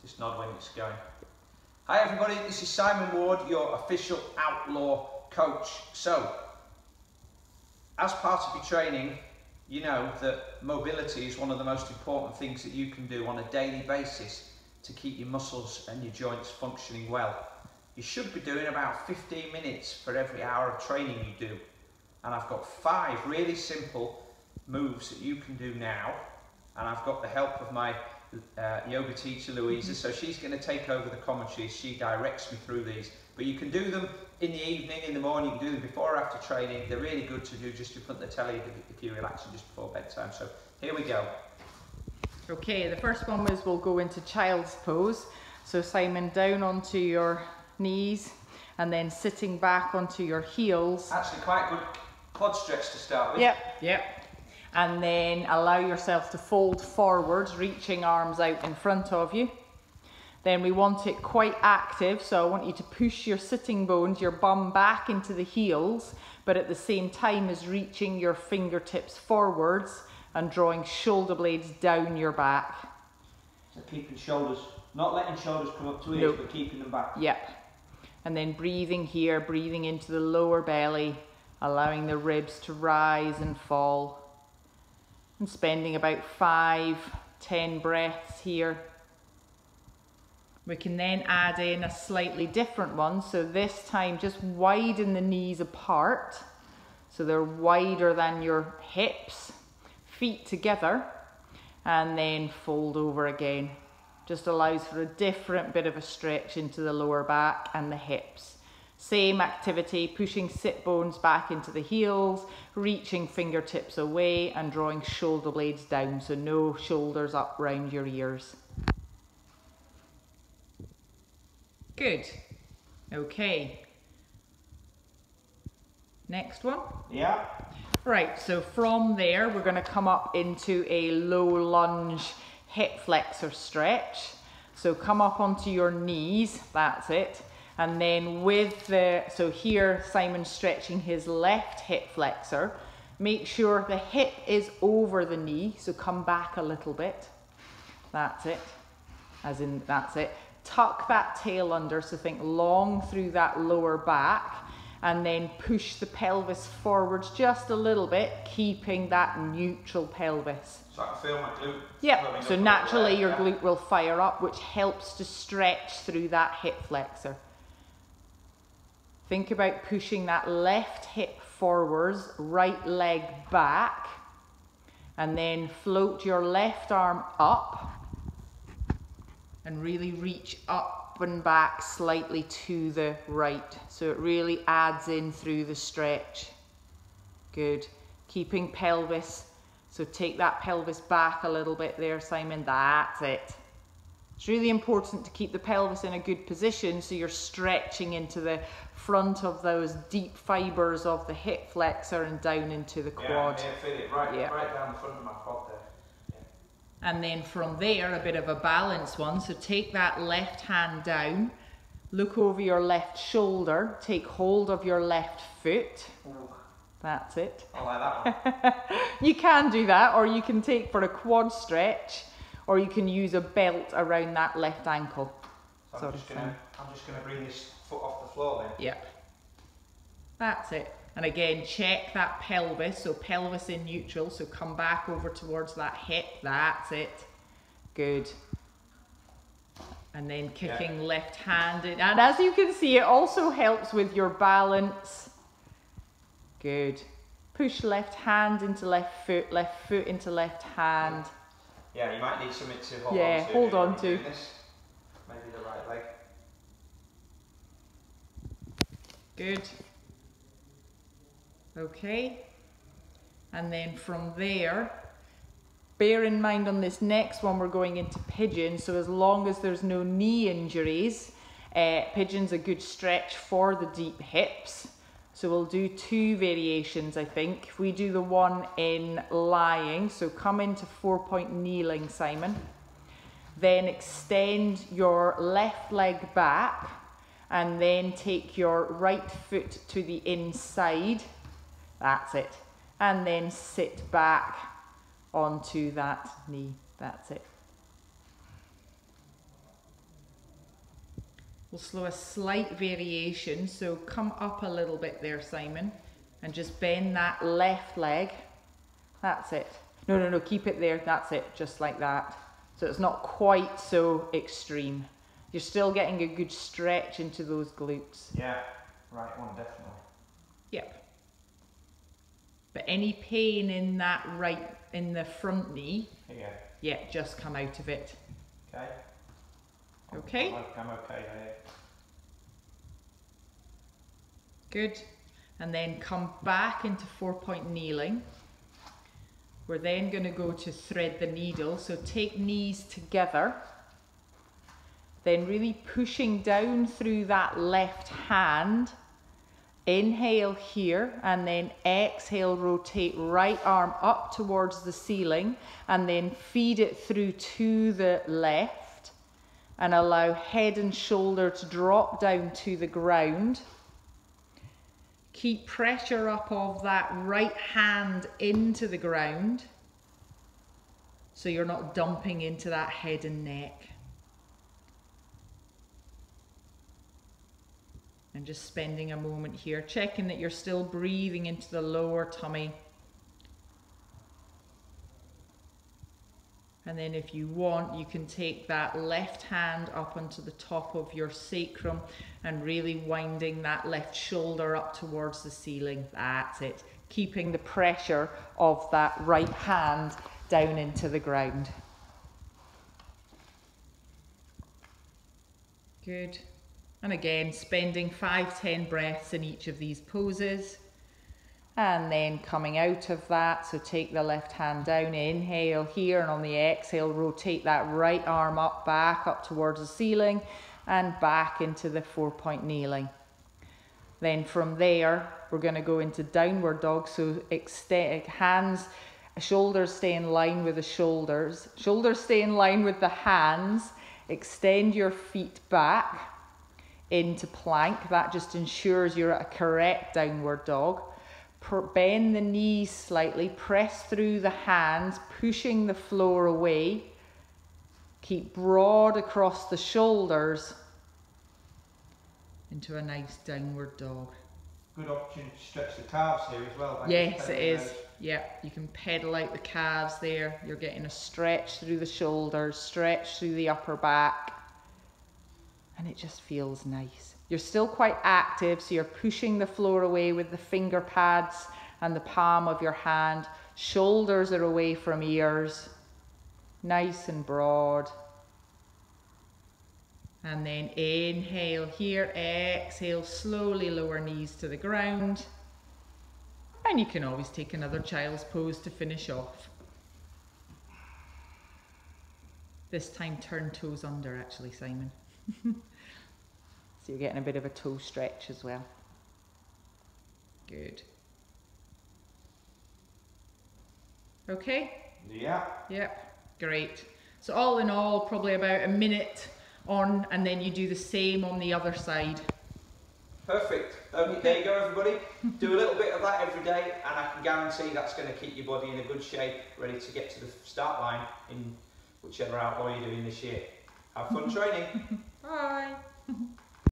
Just nod when it's going. Hi everybody, this is Simon Ward, your official outlaw coach. So, as part of your training, you know that mobility is one of the most important things that you can do on a daily basis to keep your muscles and your joints functioning well. You should be doing about 15 minutes for every hour of training you do. And I've got 5 really simple moves that you can do now. And I've got the help of my yoga teacher, Louisa, so she's going to take over the commentary as she directs me through these. But you can do them in the evening, in the morning, you can do them before or after training. They're really good to do just in front of the telly if you're relaxing just before bedtime. So here we go. Okay, the first one was we'll go into child's pose. So Simon, down onto your knees and then sitting back onto your heels. Actually quite good quad stretch to start with. Yep. And then allow yourself to fold forwards, reaching arms out in front of you. Then we want it quite active, so I want you to push your sitting bones, your bum back into the heels, but at the same time as reaching your fingertips forwards and drawing shoulder blades down your back. So keeping shoulders, not letting shoulders come up to ears, but keeping them back. Yep. And then breathing here, breathing into the lower belly, allowing the ribs to rise and fall. And spending about 5-10 breaths here. We can then add in a slightly different one. So this time just widen the knees apart. So they're wider than your hips. Feet together. And then fold over again. Just allows for a different bit of a stretch into the lower back and the hips. Same activity, pushing sit bones back into the heels, reaching fingertips away and drawing shoulder blades down, so no shoulders up round your ears. Good. Okay. Next one. Yeah. Right, so from there we're going to come up into a low lunge hip flexor stretch. So come up onto your knees, that's it. And then with so here Simon's stretching his left hip flexor. Make sure the hip is over the knee, so come back a little bit. That's it, as in that's it. Tuck that tail under, so think long through that lower back. And then push the pelvis forwards just a little bit, keeping that neutral pelvis. So I can feel my glute. Yep, so naturally your glute will fire up, which helps to stretch through that hip flexor. Think about pushing that left hip forwards, right leg back, and then float your left arm up and really reach up and back slightly to the right. So it really adds in through the stretch. Good. Keeping pelvis. So take that pelvis back a little bit there, Simon. That's it. It's really important to keep the pelvis in a good position so you're stretching into the front of those deep fibers of the hip flexor and down into the quad. Yeah, feel it right down the front of my quad there. Yeah. And then from there, a bit of a balance one. So take that left hand down, look over your left shoulder, take hold of your left foot. Ooh. That's it. I like that one. You can do that, or you can take for a quad stretch, or you can use a belt around that left ankle. So I'm just gonna bring this foot off the floor then. Yep. That's it. And again, check that pelvis. So pelvis in neutral. So come back over towards that hip. That's it. Good. And then kicking left hand in. And as you can see, it also helps with your balance. Good. Push left hand into left foot into left hand. Yeah, you might need something to hold on to. Yeah, hold on to. Maybe the right leg. Good. Okay. And then from there, bear in mind on this next one we're going into pigeon, so as long as there's no knee injuries, pigeon's a good stretch for the deep hips. So we'll do 2 variations, I think. If we do the one in lying, so come into 4-point kneeling, Simon. Then extend your left leg back and then take your right foot to the inside. That's it. And then sit back onto that knee. That's it. We'll slow a slight variation, so come up a little bit there, Simon, and just bend that left leg. That's it. No, keep it there. That's it, just like that. So it's not quite so extreme. You're still getting a good stretch into those glutes. Yeah, right one, definitely. Yep. But any pain in that in the front knee, yeah, just come out of it. Okay. Okay. I'm okay here. Good. And then come back into 4-point kneeling. We're then going to go to thread the needle. So take knees together. Then really pushing down through that left hand. Inhale here and then exhale, rotate right arm up towards the ceiling and then feed it through to the left and allow head and shoulder to drop down to the ground. Keep pressure up of that right hand into the ground so you're not dumping into that head and neck. And just spending a moment here, checking that you're still breathing into the lower tummy. And then if you want, you can take that left hand up onto the top of your sacrum and really winding that left shoulder up towards the ceiling. That's it. Keeping the pressure of that right hand down into the ground. Good. And again, spending 5-10 breaths in each of these poses. And then coming out of that, so take the left hand down, inhale here, and on the exhale, rotate that right arm up, back up towards the ceiling, and back into the 4-point kneeling. Then from there, we're going to go into downward dog, so extend hands, shoulders stay in line with the shoulders, shoulders stay in line with the hands, extend your feet back into plank. That just ensures you're at a correct downward dog. Bend the knees slightly, press through the hands, pushing the floor away. Keep broad across the shoulders into a nice downward dog. Good opportunity to stretch the calves here as well. Yes, it is. Yeah, you can pedal out the calves there. You're getting a stretch through the shoulders, stretch through the upper back. And it just feels nice. You're still quite active, so you're pushing the floor away with the finger pads and the palm of your hand. Shoulders are away from ears. Nice and broad. And then inhale here, exhale, slowly lower knees to the ground. And you can always take another child's pose to finish off. This time turn toes under actually, Simon. So you're getting a bit of a toe stretch as well. Good. Okay? Yeah. Yep, great. So all in all, probably about a minute on, and then you do the same on the other side. Perfect. There you go, everybody. Do a little bit of that every day, and I can guarantee that's going to keep your body in a good shape, ready to get to the start line in whichever outlaw you're doing this year. Have fun training. Bye.